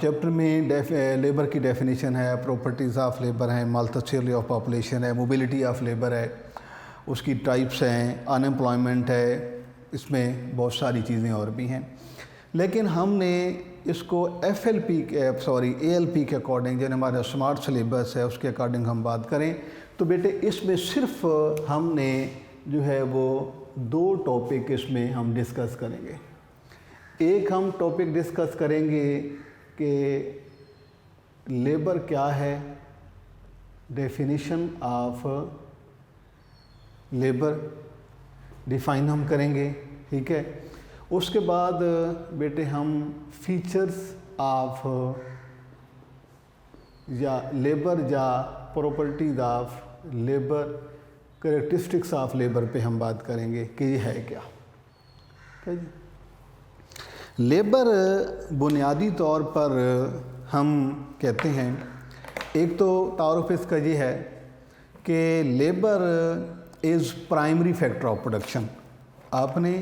Chapter میں labour کی definition ہے، پراپرٹیز آف لیبر ہیں، ملٹی آف پاپولیشن ہے، موبیلٹی آف لیبر ہے، اس کی ٹائپس ہیں، ان امپلائمنٹ ہے، اس میں بہت ساری چیزیں اور بھی ہیں. لیکن ہم نے اس کو اے ایل پی کے اکارڈنگ، جو ہمارا اسمارٹ سلیبس ہے اس کے اکارڈنگ ہم بات کریں تو بیٹے اس میں صرف ہم نے جو ہے وہ 2 ٹاپک اس میں ہم ڈسکس کریں گے. ایک ہم ٹاپک ڈسکس کریں گے کہ لیبر کیا ہے، ڈیفینیشن آف لیبر ڈیفائن ہم کریں گے، ٹھیک ہے. اس کے بعد بیٹے ہم فیچرز آف یا لیبر یا properties of labour, characteristics of labour پہ ہم بات کریں گے کہ یہ ہے کیا. لیبر بنیادی طور پر ہم کہتے ہیں، ایک تو تعارف اس کا یہ ہے کہ labour is primary factor of production. آپ نے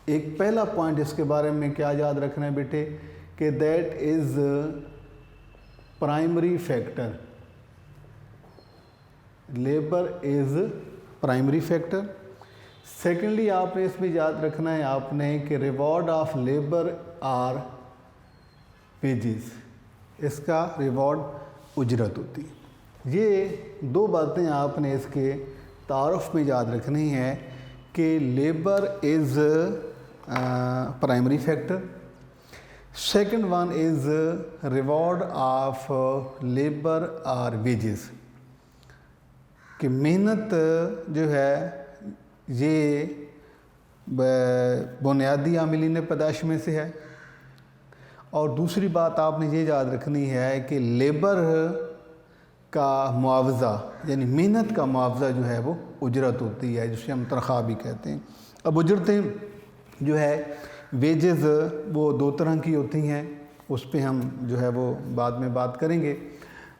ایک پہلا پوائنٹ اس کے بارے میں کیا یاد رکھنا ہے بیٹے کہ that is primary factor. Labour is primary factor. Secondly آپ نے اس میں یاد رکھنا ہے آپ نے کہ reward of labour or wages. اس کا ریوارڈ اجرت ہوتی. یہ 2 باتیں آپ نے اس کے تعارف میں یاد رکھنی ہے کہ labour is primary factor. Second one is reward of labour or wages, کہ محنت جو ہے یہ بنیادی عاملین پیدائش میں سے ہے. اور دوسری بات آپ نے یہ یاد رکھنی ہے کہ لیبر کا معاوضہ یعنی محنت کا معاوضہ جو ہے وہ اجرت ہوتی ہے، جسے ہم تنخواہ بھی کہتے ہیں. اب اجرتیں جو ہے ویجز وہ 2 طرح کی ہوتی ہیں، اس پہ ہم جو ہے وہ بعد میں بات کریں گے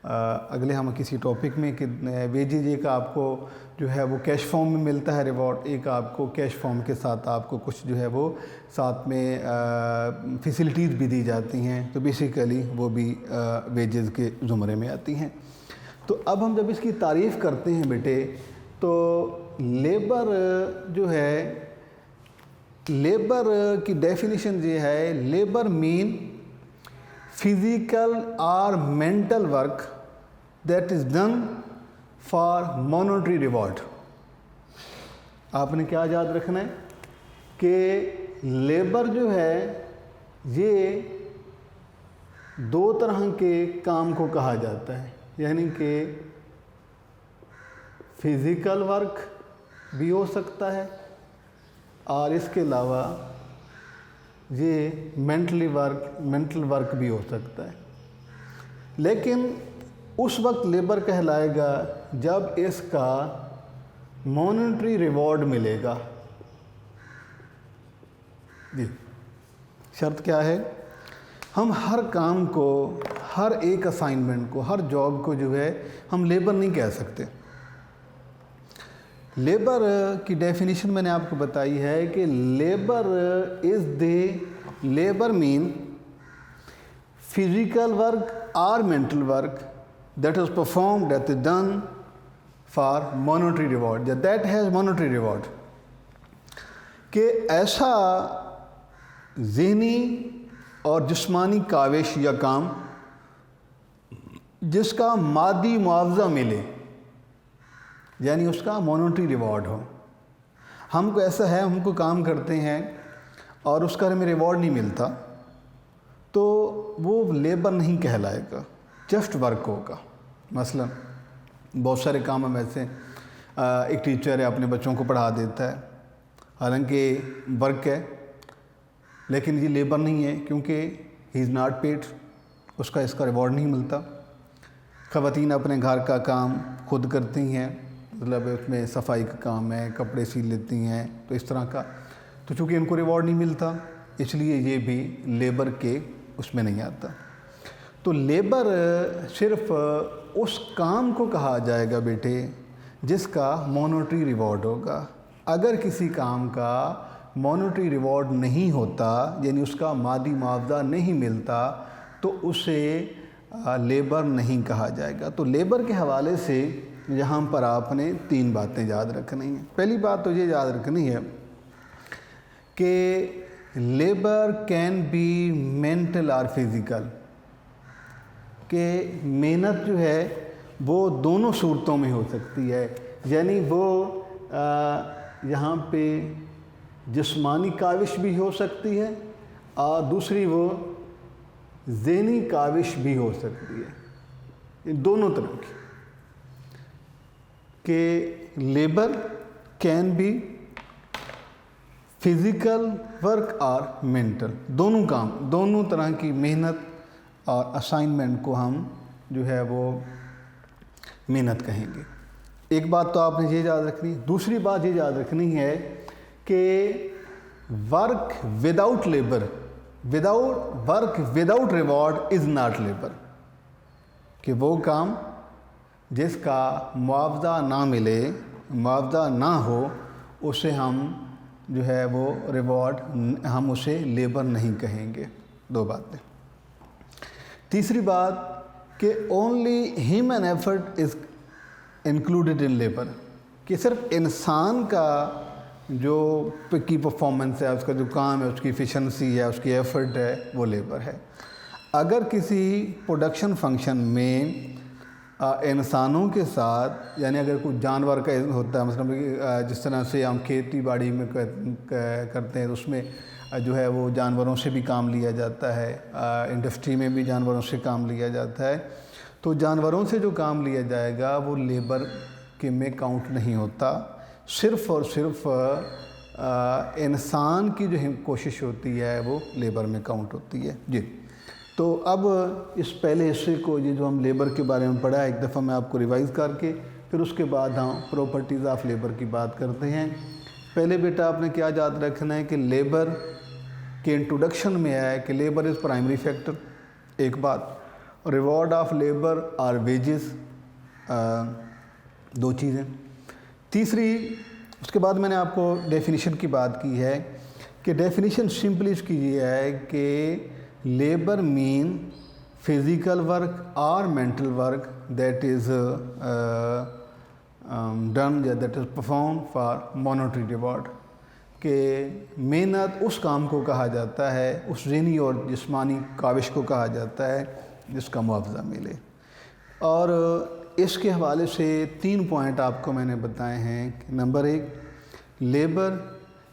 اگلے ہم کسی ٹاپک میں کہ ویجز ایک آپ کو جو ہے وہ کیش فارم میں ملتا ہے ریوارڈ، ایک آپ کو کیش فارم کے ساتھ آپ کو کچھ جو ہے وہ ساتھ میں فیسلٹیز بھی دی جاتی ہیں، تو بیسیکلی وہ بھی ویجز کے زمرے میں آتی ہیں. تو اب ہم جب اس کی تعریف کرتے ہیں بیٹے تو لیبر جو ہے، لیبر کی ڈیفینیشن یہ ہے، لیبر مین فزیکل اور mental work that is done for monetary reward. آپ نے کیا یاد رکھنا ہے کہ لیبر جو ہے یہ 2 طرح کے کام کو کہا جاتا ہے، یعنی کہ فزیکل ورک بھی ہو سکتا ہے اور اس کے علاوہ یہ مینٹل ورک بھی ہو سکتا ہے. لیکن اس وقت لیبر کہلائے گا جب اس کا مانیٹری ریوارڈ ملے گا. جی شرط کیا ہے؟ ہم ہر کام کو، ہر ایک اسائنمنٹ کو، ہر جاب کو جو ہے ہم لیبر نہیں کہہ سکتے. لیبر کی ڈیفینیشن میں نے آپ کو بتائی ہے کہ لیبر مین فزیکل ورک اور mental work that is performed at is done for monetary reward, that has monetary reward. کہ ایسا ذہنی اور جسمانی کاوش یا کام جس کا مادی معاوضہ ملے، یعنی اس کا مانیٹری ریوارڈ ہو. ہم کو ایسا ہے، ہم کو کام کرتے ہیں اور اس کا ہمیں ریوارڈ نہیں ملتا تو وہ لیبر نہیں کہلائے گا، جسٹ ورک ہوگا. مثلا بہت سارے کام ہم ایسے، ایک ٹیچر ہے اپنے بچوں کو پڑھا دیتا ہے، حالانکہ ورک ہے لیکن یہ لیبر نہیں ہے کیونکہ ہی از ناٹ پیڈ، اس کا ریوارڈ نہیں ملتا. خواتین اپنے گھر کا کام خود کرتی ہیں، مطلب اس میں صفائی کا کام ہے، کپڑے سی لیتی ہیں، تو اس طرح کا، تو چونکہ ان کو ریوارڈ نہیں ملتا اس لیے یہ بھی لیبر کے اس میں نہیں آتا. تو لیبر صرف اس کام کو کہا جائے گا بیٹے جس کا مانیٹری ریوارڈ ہوگا. اگر کسی کام کا مانیٹری ریوارڈ نہیں ہوتا، یعنی اس کا مادی معاوضہ نہیں ملتا، تو اسے لیبر نہیں کہا جائے گا۔ تو لیبر کے حوالے سے یہاں پر آپ نے 3 باتیں یاد رکھنی ہیں۔ پہلی بات تو یہ یاد رکھنی ہے کہ لیبر کین بی مینٹل اور فزیکل، کہ محنت جو ہے وہ دونوں صورتوں میں ہو سکتی ہے، یعنی وہ یہاں پہ جسمانی کاوش بھی ہو سکتی ہے اور دوسری وہ ذہنی کاوش بھی ہو سکتی ہے، دونوں طرح کی، کہ labour can be physical work اور مینٹل، دونوں کام، دونوں طرح کی محنت اور اسائنمنٹ کو ہم جو ہے وہ محنت کہیں گے۔ ایک بات تو آپ نے یہ یاد رکھنی، دوسری بات یہ یاد رکھنی ہے کہ work without labour, work without reward is not labour, کہ وہ کام جس کا معاوضہ نہ ملے، معاوضہ نہ ہو، اسے ہم جو ہے وہ ریوارڈ، ہم اسے لیبر نہیں کہیں گے۔ 2 باتیں۔ تیسری بات کہ only human effort is included in labour, کہ صرف انسان کا جو کی پرفارمنس ہے، اس کا جو کام ہے، اس کی ایفیشنسی ہے، اس کی ایفرٹ ہے، وہ لیبر ہے۔ اگر کسی پروڈکشن فنکشن میں انسانوں کے ساتھ، یعنی اگر کوئی جانور کا ہوتا ہے، مثلا جس طرح سے ہم کھیتی باڑی میں کرتے ہیں، اس میں جو ہے وہ جانوروں سے بھی کام لیا جاتا ہے، انڈسٹری میں بھی جانوروں سے کام لیا جاتا ہے، تو جانوروں سے جو کام لیا جائے گا وہ لیبر کے میں کاؤنٹ نہیں ہوتا، صرف اور صرف انسان کی جو کوشش ہوتی ہے وہ لیبر میں کاؤنٹ ہوتی ہے۔ جی، تو اب اس پہلے حصے کو، یہ جو ہم لیبر کے بارے میں پڑھا ہے، ایک دفعہ میں آپ کو ریوائز کر کے پھر اس کے بعد ہم پراپرٹیز آف لیبر کی بات کرتے ہیں۔ پہلے بیٹا آپ نے کیا یاد رکھنا ہے کہ لیبر کے انٹروڈکشن میں ہے کہ لیبر از پرائمری فیکٹر، ایک بات، ریوارڈ آف لیبر اور ویجز، 2 چیزیں۔ تیسری، اس کے بعد میں نے آپ کو ڈیفینیشن کی بات کی ہے کہ ڈیفینیشن سمپلی اس کی یہ ہے کہ لیبر مین فزیکل ورک اور mental work that is done یا that is perform for monetary reward, کہ محنت اس کام کو کہا جاتا ہے، اس ذہنی اور جسمانی کاوش کو کہا جاتا ہے جس کا معاوضہ ملے۔ اور اس کے حوالے سے 3 پوائنٹ آپ کو میں نے بتائے ہیں کہ number 1، labour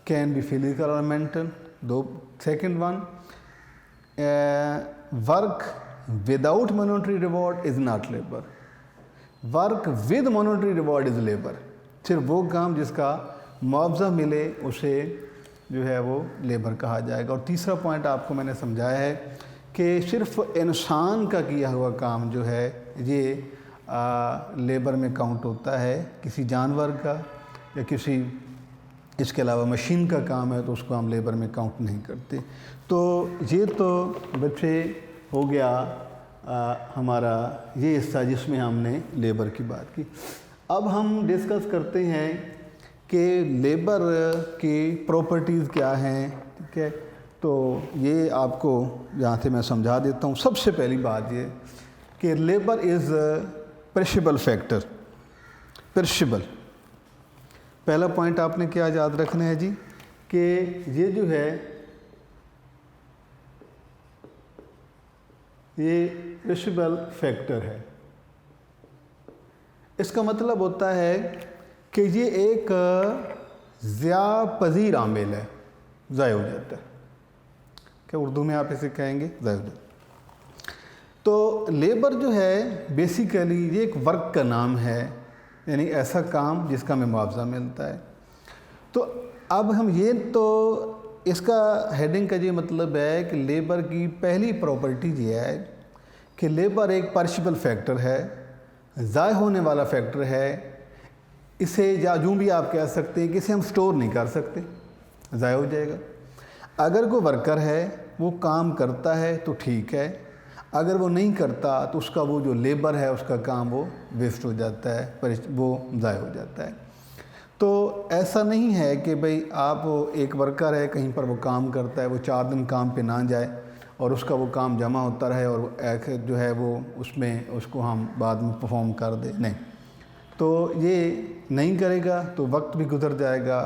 can be physical اور mental, 2، second one, work without monetary reward is not labour, work with monetary reward is labour, صرف وہ کام جس کا معاوضہ ملے اسے جو ہے وہ لیبر کہا جائے گا۔ اور تیسرا پوائنٹ آپ کو میں نے سمجھایا ہے کہ صرف انسان کا کیا ہوا کام جو ہے یہ لیبر میں کاؤنٹ ہوتا ہے، کسی جانور کا یا کسی اس کے علاوہ مشین کا کام ہے تو اس کو ہم لیبر میں کاؤنٹ نہیں کرتے۔ تو یہ تو بچے ہو گیا ہمارا یہ حصہ جس میں ہم نے لیبر کی بات کی۔ اب ہم ڈسکس کرتے ہیں کہ لیبر کی پراپرٹیز کیا ہیں، ٹھیک ہے؟ تو یہ آپ کو یہاں سے میں سمجھا دیتا ہوں۔ سب سے پہلی بات یہ کہ لیبر از پرشیبل فیکٹر، پرشیبل۔ پہلا پوائنٹ آپ نے کیا یاد رکھنا ہے جی، کہ یہ جو ہے یہ پرشیبل فیکٹر ہے۔ اس کا مطلب ہوتا ہے کہ یہ ایک ضیاع پذیر عامل ہے، ضائع ہو جاتا ہے، کہ اردو میں آپ اسے کہیں گے ضائع ہو جاتا ہے۔ تو لیبر جو ہے بیسیکلی یہ ایک ورک کا نام ہے، یعنی ایسا کام جس کا ہمیں معاوضہ ملتا ہے۔ تو اب ہم یہ تو اس کا ہیڈنگ کا یہ مطلب ہے کہ لیبر کی پہلی پراپرٹی یہ ہے کہ لیبر ایک پرشیبل فیکٹر ہے، ضائع ہونے والا فیکٹر ہے۔ اسے یا یوں بھی آپ کہہ سکتے ہیں کہ اسے ہم سٹور نہیں کر سکتے، ضائع ہو جائے گا۔ اگر کوئی ورکر ہے وہ کام کرتا ہے تو ٹھیک ہے، اگر وہ نہیں کرتا تو اس کا وہ جو لیبر ہے اس کا کام وہ ویسٹ ہو جاتا ہے، وہ ضائع ہو جاتا ہے۔ تو ایسا نہیں ہے کہ بھئی آپ ایک ورکر ہے کہیں پر وہ کام کرتا ہے، وہ 4 دن کام پہ نہ جائے اور اس کا وہ کام جمع ہوتا رہے اور ایک جو ہے وہ اس کو ہم بعد میں پرفارم کر دیں، نہیں، تو یہ نہیں کرے گا تو وقت بھی گزر جائے گا،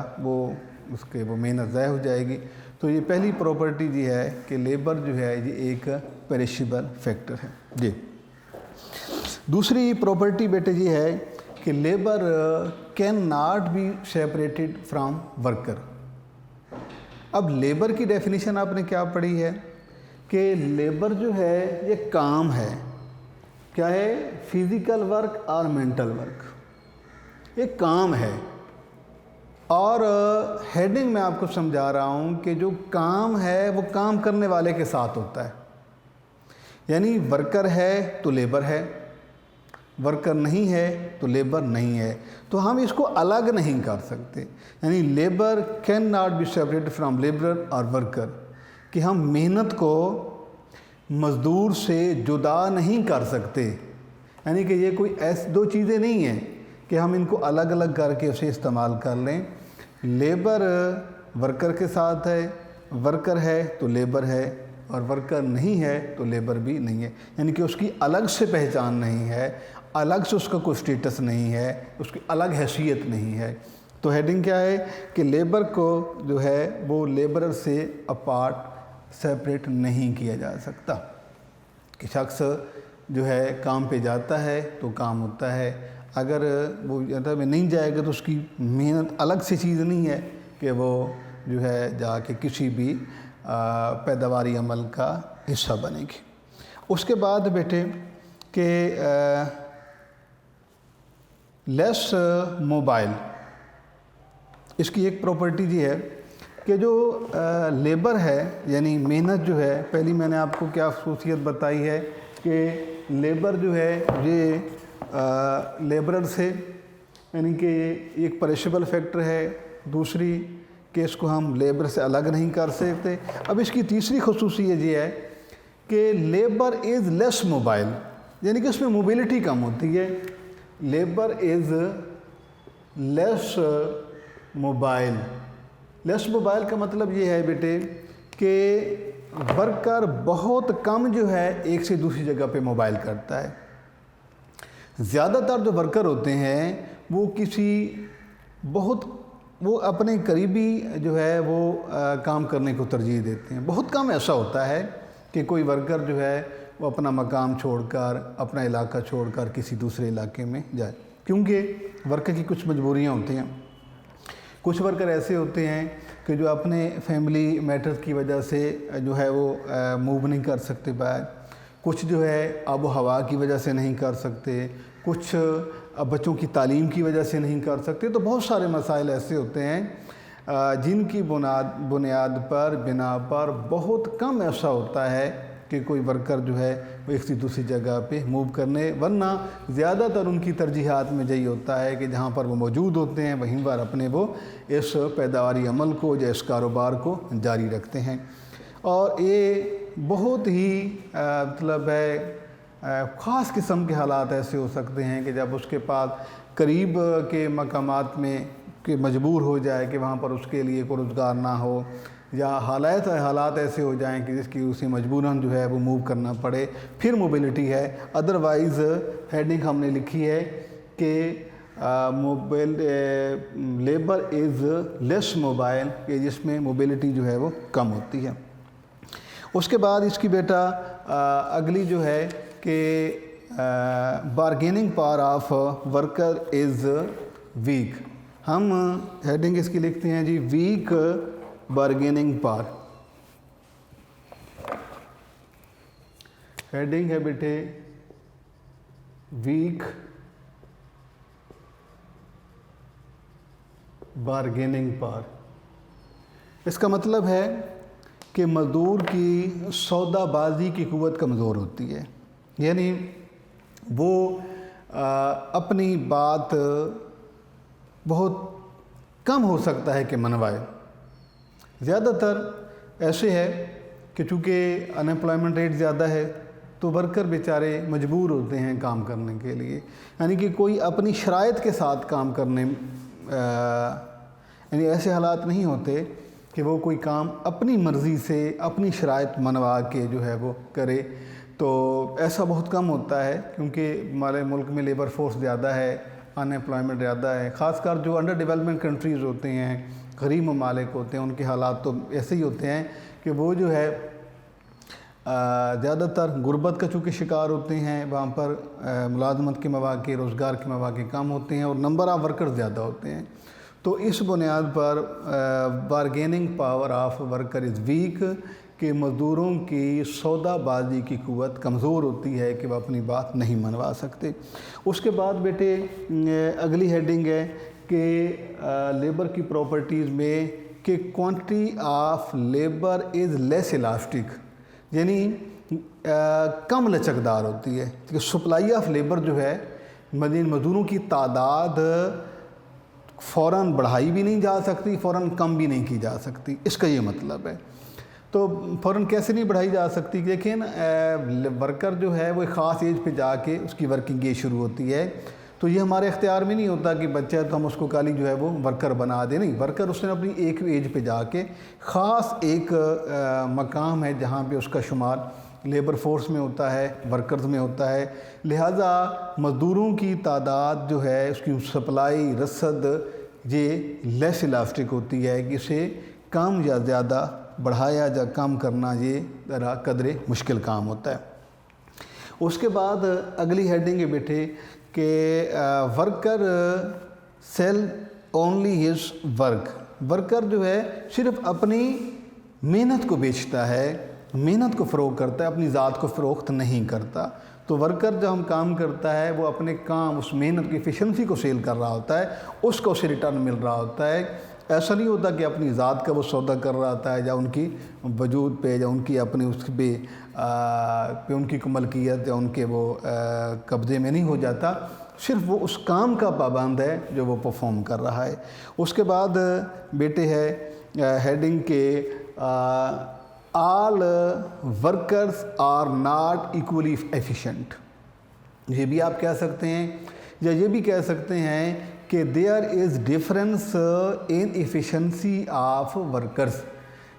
اس کے وہ محنت ضائع ہو جائے گی۔ تو یہ پہلی پراپرٹی یہ ہے کہ لیبر جو ہے یہ ایک پیریشیبل فیکٹر ہے جی۔ دوسری پراپرٹی بیٹے یہ ہے کہ labour can not be separated from worker. اب لیبر کی ڈیفینیشن آپ نے کیا پڑھی ہے کہ لیبر جو ہے یہ کام ہے، کیا ہے؟ فزیکل ورک اور مینٹل ورک، یہ کام ہے۔ اور ہیڈنگ میں آپ کو سمجھا رہا ہوں کہ جو کام ہے وہ کام کرنے والے کے ساتھ ہوتا ہے، یعنی ورکر ہے تو لیبر ہے، ورکر نہیں ہے تو لیبر نہیں ہے، تو ہم اس کو الگ نہیں کر سکتے۔ یعنی labour can not be separate from labourer اور ورکر، کہ ہم محنت کو مزدور سے جدا نہیں کر سکتے، یعنی کہ یہ کوئی ایسی 2 چیزیں نہیں ہیں کہ ہم ان کو الگ الگ کر کے اسے استعمال کر لیں۔ لیبر ورکر کے ساتھ ہے، ورکر ہے تو لیبر ہے، اور ورکر نہیں ہے تو لیبر بھی نہیں ہے، یعنی کہ اس کی الگ سے پہچان نہیں ہے، الگ سے اس کا کوئی سٹیٹس نہیں ہے، اس کی الگ حیثیت نہیں ہے۔ تو ہیڈنگ کیا ہے کہ لیبر کو جو ہے وہ لیبرر سے اپارٹ سیپریٹ نہیں کیا جا سکتا، کہ شخص جو ہے کام پہ جاتا ہے تو کام ہوتا ہے، اگر وہ نہیں جائے گا تو اس کی محنت الگ سی چیز نہیں ہے کہ وہ جو ہے جا کے کسی بھی پیداواری عمل کا حصہ بنے گی۔ اس کے بعد بیٹے کہ لیس موبائل، اس کی ایک پراپرٹی یہ ہے کہ جو لیبر ہے یعنی محنت جو ہے، پہلی میں نے آپ کو کیا خصوصیت بتائی ہے کہ لیبر جو ہے یہ لیبرر سے، یعنی کہ ایک پیریشیبل فیکٹر ہے، دوسری کہ اس کو ہم لیبر سے الگ نہیں کر سکتے۔ اب اس کی تیسری خصوصیت یہ ہے کہ لیبر از لیس موبائل، یعنی کہ اس میں موبیلٹی کم ہوتی ہے۔ Labour is less mobile, less mobile کا مطلب یہ ہے بیٹے کہ ورکر بہت کم جو ہے ایک سے دوسری جگہ پہ موبائل کرتا ہے۔ زیادہ تر جو ورکر ہوتے ہیں وہ اپنے قریبی جو ہے وہ کام کرنے کو ترجیح دیتے ہیں۔ بہت کم ایسا ہوتا ہے کہ کوئی ورکر جو ہے وہ اپنا مقام چھوڑ کر، اپنا علاقہ چھوڑ کر کسی دوسرے علاقے میں جائے، کیونکہ ورکر کی کچھ مجبوریاں ہوتی ہیں۔ کچھ ورکر ایسے ہوتے ہیں کہ جو اپنے فیملی میٹرز کی وجہ سے جو ہے وہ موو نہیں کر سکتے باہر، کچھ جو ہے آب و ہوا کی وجہ سے نہیں کر سکتے، کچھ بچوں کی تعلیم کی وجہ سے نہیں کر سکتے۔ تو بہت سارے مسائل ایسے ہوتے ہیں جن کی بنا پر بہت کم ایسا ہوتا ہے کہ کوئی ورکر جو ہے وہ ایک سے دوسری جگہ پہ موو کرنے، ورنہ زیادہ تر ان کی ترجیحات میں یہی ہوتا ہے کہ جہاں پر وہ موجود ہوتے ہیں وہیں پر اپنے وہ اس پیداواری عمل کو یا اس کاروبار کو جاری رکھتے ہیں۔ اور یہ بہت ہی مطلب ہے خاص قسم کے حالات ایسے ہو سکتے ہیں کہ جب اس کے پاس قریب کے مقامات میں کہ مجبور ہو جائے کہ وہاں پر اس کے لیے کوئی روزگار نہ ہو، یا حالات ایسے ہو جائیں کہ جس کی اسے مجبوراً جو ہے وہ موو کرنا پڑے، پھر موبیلٹی ہے۔ ادروائز ہیڈنگ ہم نے لکھی ہے کہ لیبر از لیس موبائل، کہ جس میں موبیلٹی جو ہے وہ کم ہوتی ہے۔ اس کے بعد اس کی بیٹا اگلی جو ہے کہ bargaining power of worker is week, ہم ہیڈنگ اس کی لکھتے ہیں جی ویک بارگیننگ پاور۔ ہیڈنگ ہے بیٹے ویک بارگیننگ پاور۔ اس کا مطلب ہے کہ مزدور کی سودا بازی کی قوت کمزور ہوتی ہے، یعنی وہ اپنی بات بہت کم ہو سکتا ہے کہ منوائے۔ زیادہ تر ایسے ہے کہ چونکہ ان ایمپلائمنٹ ریٹ زیادہ ہے تو ورکر بیچارے مجبور ہوتے ہیں کام کرنے کے لیے، یعنی کہ کوئی اپنی شرائط کے ساتھ کام کرنے یعنی ایسے حالات نہیں ہوتے کہ وہ کوئی کام اپنی مرضی سے اپنی شرائط منوا کے جو ہے وہ کرے، تو ایسا بہت کم ہوتا ہے کیونکہ ہمارے ملک میں لیبر فورس زیادہ ہے، ان ایمپلائمنٹ زیادہ ہے، خاص کر جو انڈر ڈیولپمنٹ کنٹریز ہوتے ہیں، غریب ممالک ہوتے ہیں، ان کے حالات تو ایسے ہی ہوتے ہیں کہ وہ جو ہے زیادہ تر غربت کا چونکہ شکار ہوتے ہیں، وہاں پر ملازمت کے مواقع، روزگار کے مواقع کم ہوتے ہیں اور نمبر آف ورکر زیادہ ہوتے ہیں۔ تو اس بنیاد پر bargaining power of worker is weak, کہ مزدوروں کی سودا بازی کی قوت کمزور ہوتی ہے کہ وہ اپنی بات نہیں منوا سکتے۔ اس کے بعد بیٹے اگلی ہیڈنگ ہے کہ لیبر کی پراپرٹیز میں کہ quantity of labour is less elastic, یعنی کم لچکدار ہوتی ہے کہ سپلائی آف لیبر جو ہے مزدوروں کی تعداد فوراً بڑھائی بھی نہیں جا سکتی، فوراً کم بھی نہیں کی جا سکتی، اس کا یہ مطلب ہے۔ تو فوراً کیسے نہیں بڑھائی جا سکتی؟ لیکن ورکر جو ہے وہ ایک خاص ایج پہ جا کے اس کی ورکنگ ایج شروع ہوتی ہے، تو یہ ہمارے اختیار میں نہیں ہوتا کہ بچہ ہے تو ہم اس کو کالی جو ہے وہ ورکر بنا دیں، نہیں، ورکر اس نے اپنی ایک ایج پہ جا کے خاص ایک مقام ہے جہاں پہ اس کا شمار لیبر فورس میں ہوتا ہے، ورکرز میں ہوتا ہے، لہٰذا مزدوروں کی تعداد جو ہے اس کی سپلائی رسد یہ لیس الاسٹک ہوتی ہے کہ اسے کم یا زیادہ بڑھایا یا کم کرنا یہ ذرا قدرے مشکل کام ہوتا ہے۔ اس کے بعد اگلی ہیڈنگ ہے بیٹے کہ worker sell only his work, worker جو ہے صرف اپنی محنت کو بیچتا ہے، محنت کو فروغ کرتا ہے، اپنی ذات کو فروخت نہیں کرتا۔ تو ورکر جو ہم کام کرتا ہے وہ اپنے کام، اس محنت کی ایفیشنسی کو سیل کر رہا ہوتا ہے، اس کو اسے ریٹرن مل رہا ہوتا ہے۔ ایسا نہیں ہوتا کہ اپنی ذات کا وہ سودا کر رہا ہوتا ہے، یا ان کی وجود پہ یا ان کی اپنی اس پہ ان کی ملکیت یا ان کے وہ قبضے میں نہیں ہو جاتا، صرف وہ اس کام کا پابند ہے جو وہ پرفارم کر رہا ہے۔ اس کے بعد بیٹے ہے ہیڈنگ کے all workers are not equally efficient, یہ بھی آپ کہہ سکتے ہیں، یا یہ بھی کہہ سکتے ہیں کہ there is difference in efficiency of workers,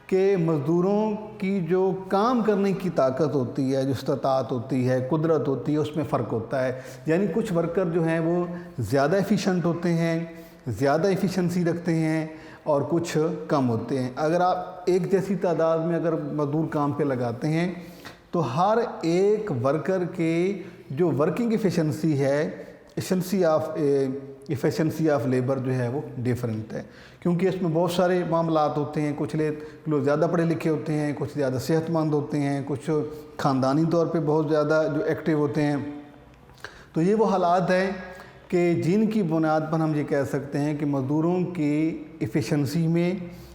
کہ مزدوروں کی جو کام کرنے کی طاقت ہوتی ہے، جو استطاعت ہوتی ہے، قدرت ہوتی ہے، اس میں فرق ہوتا ہے۔ یعنی کچھ ورکر جو ہیں وہ زیادہ ایفیشنٹ ہوتے ہیں، زیادہ ایفیشنسی رکھتے ہیں، اور کچھ کم ہوتے ہیں۔ اگر آپ ایک جیسی تعداد میں اگر مزدور کام پہ لگاتے ہیں تو ہر ایک ورکر کے جو ورکنگ ایفیشنسی ہے، ایفیشنسی آف لیبر جو ہے وہ ڈیفرنٹ ہے، کیونکہ اس میں بہت سارے معاملات ہوتے ہیں۔ کچھ لوگ زیادہ پڑھے لکھے ہوتے ہیں، کچھ زیادہ صحت مند ہوتے ہیں، کچھ خاندانی طور پہ بہت زیادہ جو ایکٹیو ہوتے ہیں۔ تو یہ وہ حالات ہیں کہ جن کی بنیاد پر ہم یہ کہہ سکتے ہیں کہ مزدوروں کی ایفیشنسی میں،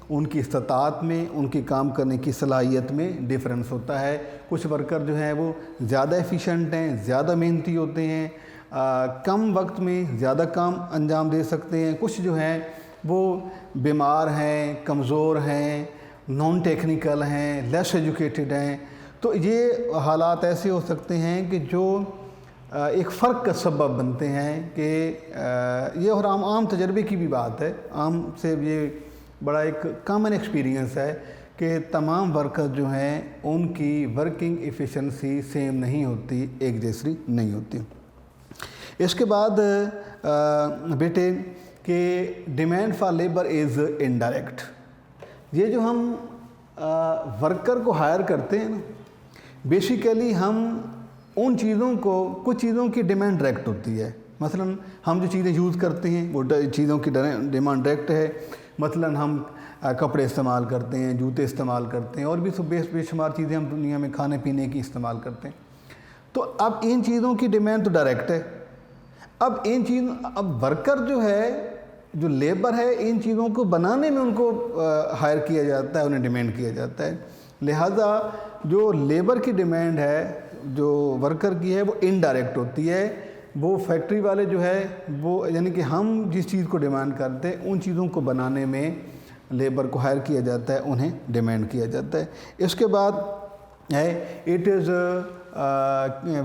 ان کی استطاعت میں، ان کی کام کرنے کی صلاحیت میں ڈیفرنس ہوتا ہے۔ کچھ ورکر جو ہیں وہ زیادہ ایفیشنٹ ہیں، زیادہ محنتی ہوتے ہیں، کم وقت میں زیادہ کام انجام دے سکتے ہیں۔ کچھ جو ہیں وہ بیمار ہیں، کمزور ہیں، نان ٹیکنیکل ہیں، لیس ایجوکیٹڈ ہیں۔ تو یہ حالات ایسے ہو سکتے ہیں کہ جو ایک فرق کا سبب بنتے ہیں کہ یہ اور عام تجربے کی بھی بات ہے، عام سے یہ بڑا ایک کامن ایکسپیرینس ہے کہ تمام ورکر جو ہیں ان کی ورکنگ ایفیشنسی سیم نہیں ہوتی، ایک جیسی نہیں ہوتی۔ اس کے بعد بیٹے کہ demand for labour is indirect, یہ جو ہم ورکر کو ہائر کرتے ہیں نا، بیسیکلی ہم ان چیزوں کو، کچھ چیزوں کی ڈیمانڈ ڈائریکٹ ہوتی ہے۔ مثلا ہم جو چیزیں یوز کرتے ہیں وہ چیزوں کی ڈیمانڈ ڈائریکٹ ہے۔ مثلا ہم کپڑے استعمال کرتے ہیں، جوتے استعمال کرتے ہیں، اور بھی بے شمار چیزیں ہم دنیا میں کھانے پینے کی استعمال کرتے ہیں۔ تو اب ان چیزوں کی ڈیمانڈ تو ڈائریکٹ ہے۔ اب ورکر جو ہے، جو لیبر ہے، ان چیزوں کو بنانے میں ان کو ہائر کیا جاتا ہے، انہیں ڈیمانڈ کیا جاتا ہے۔ لہٰذا جو لیبر کی ڈیمانڈ ہے، جو ورکر کی ہے، وہ انڈائریکٹ ہوتی ہے۔ وہ فیکٹری والے جو ہے وہ، یعنی کہ ہم جس چیز کو ڈیمانڈ کرتے ہیں ان چیزوں کو بنانے میں لیبر کو ہائر کیا جاتا ہے، انہیں ڈیمانڈ کیا جاتا ہے۔ اس کے بعد ہے it is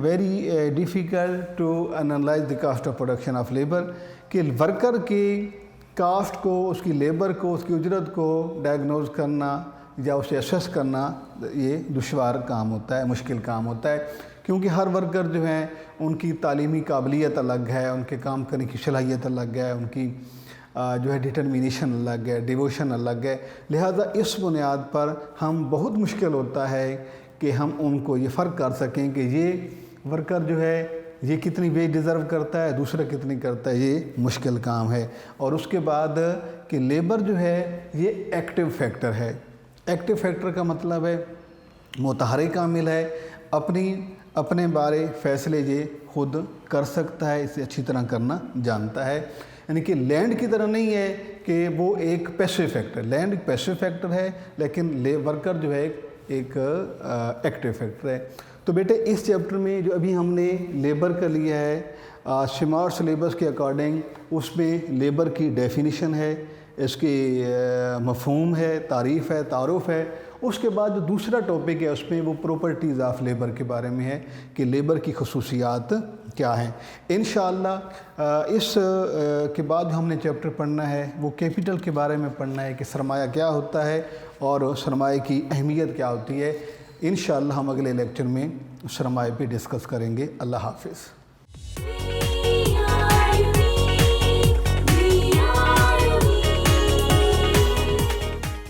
very difficult to analyse the cost of production of labour, کہ ورکر کی کاسٹ کو، اس کی لیبر کو، اس کی اجرت کو ڈائگنوز کرنا یا اسے اسیس کرنا یہ دشوار کام ہوتا ہے، مشکل کام ہوتا ہے، کیونکہ ہر ورکر جو ہیں ان کی تعلیمی قابلیت الگ ہے، ان کے کام کرنے کی صلاحیت الگ ہے، ان کی جو ہے ڈٹرمینیشن الگ ہے، ڈیووشن الگ ہے، لہٰذا اس بنیاد پر ہم بہت مشکل ہوتا ہے کہ ہم ان کو یہ فرق کر سکیں کہ یہ ورکر جو ہے یہ کتنی ویج ڈیزرو کرتا ہے، دوسرا کتنی کرتا ہے، یہ مشکل کام ہے۔ اور اس کے بعد کہ لیبر جو ہے یہ ایکٹیو فیکٹر ہے۔ ایکٹیو فیکٹر کا مطلب ہے متحرک عامل ہے، اپنے بارے فیصلے یہ خود کر سکتا ہے، اسے اچھی طرح کرنا جانتا ہے، یعنی کہ لینڈ کی طرح نہیں ہے کہ وہ ایک پیسو فیکٹر، لینڈ ایک پیسو فیکٹر ہے لیکن ورکر جو ہے ایک ایکٹیو فیکٹر ہے۔ تو بیٹے اس چیپٹر میں جو ابھی ہم نے لیبر کا لیا ہے، سمارٹ سلیبس کے اکارڈنگ اس میں لیبر کی ڈیفینیشن ہے، اس کی مفہوم ہے، تعریف ہے، تعارف ہے۔ اس کے بعد جو دوسرا ٹاپک ہے اس میں وہ پراپرٹیز آف لیبر کے بارے میں ہے کہ لیبر کی خصوصیات کیا ہیں۔ انشاءاللہ اس کے بعد جو ہم نے چیپٹر پڑھنا ہے وہ کیپٹل کے بارے میں پڑھنا ہے کہ سرمایہ کیا ہوتا ہے اور سرمایہ کی اہمیت کیا ہوتی ہے۔ انشاءاللہ ہم اگلے لیکچر میں سرمایہ پہ ڈسکس کریں گے۔ اللہ حافظ۔